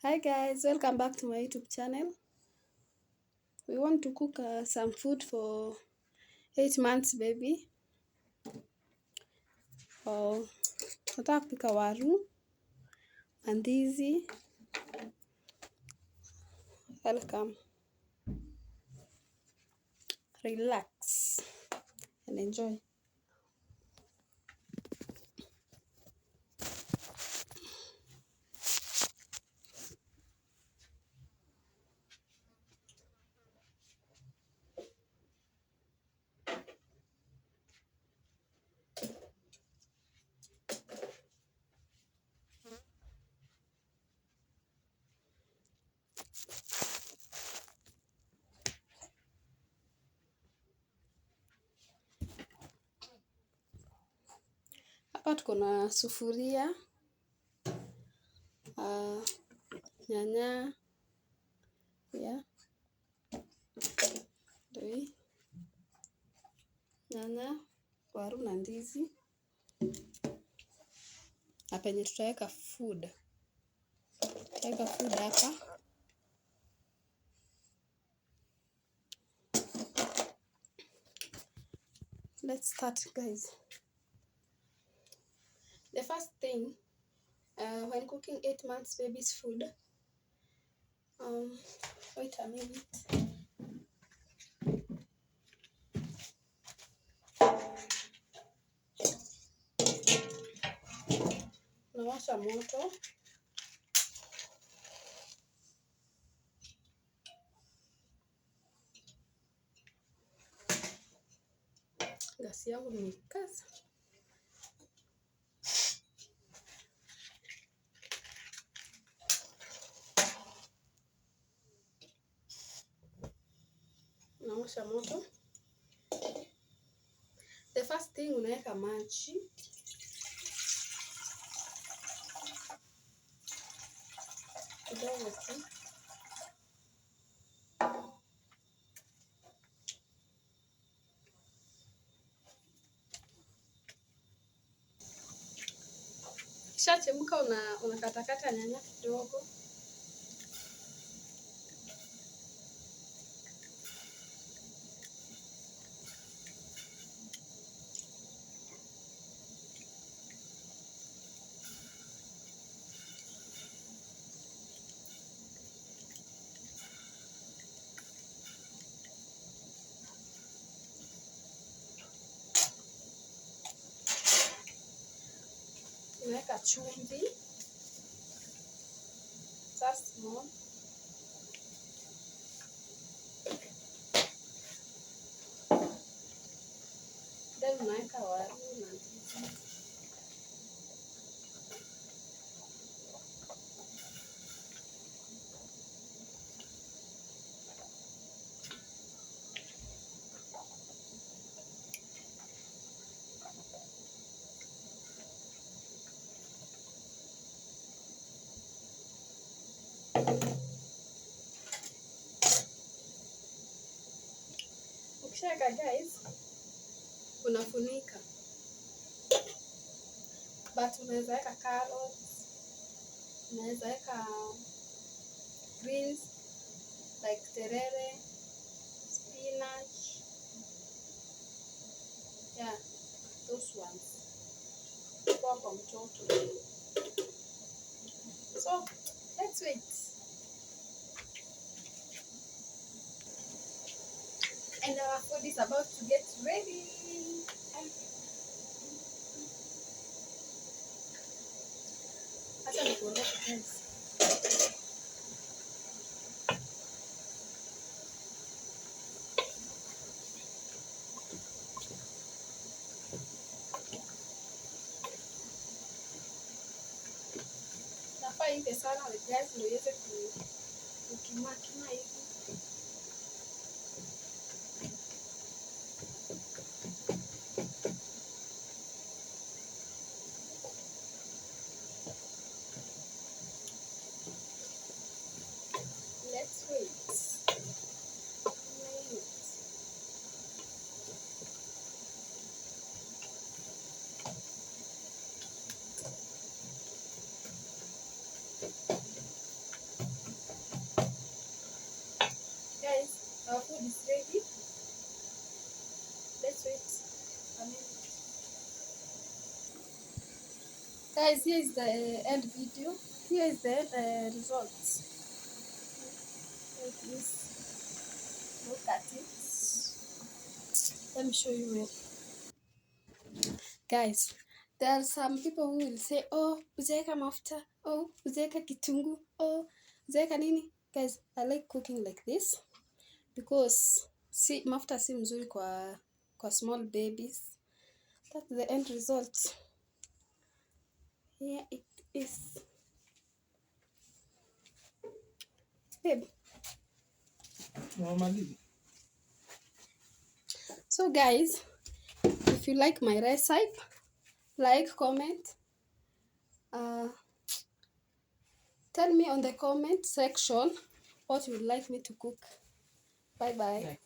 Hi guys, welcome back to my YouTube channel. We want to cook some food for 8 months baby. Oh, nataka kupika waru, mandizi. Welcome. Relax and enjoy. Hapa tuko na sufuria, nyanya, doi, nyanya, waru na ndizi. Na penye tutaweka food. Tutaweka food hapa. Let's start guys. The first thing when cooking 8 months baby's food, wait a minute. Nawasha moto. Gasi yangu nimekaza. Nawasha moto. The first thing unaweka maji. Kidogo tu. Ikishachemka unakatakata nyanya kidogo. Unaweka chumvi. Just small. Then unaweka waru na ndizi. Ukishaweka guys, unafunika. But unaweza weka carrots, unaweza weka greens like terere, spinach. Yeah, those ones. Kwa mtoto. So, let's wait. And our food is about to get ready. Acha nikuonyeshe guys. Nafaa ive sana with guys ndio iweze kukima hivi. Let's wait. Guys, here is the end video. Here is the results. Please look at it. Let me show you well. Guys, there are some people who will say, oh, ujaeka mafuta, oh, ujaeka kitungu, oh, ujaeka nini. Guys, I like cooking like this because see, mafuta si mzuri kwa small babies. That's the end result. Here it is. Babe. So guys, if you like my recipe, like, comment, tell me on the comment section what you would like me to cook. Bye bye.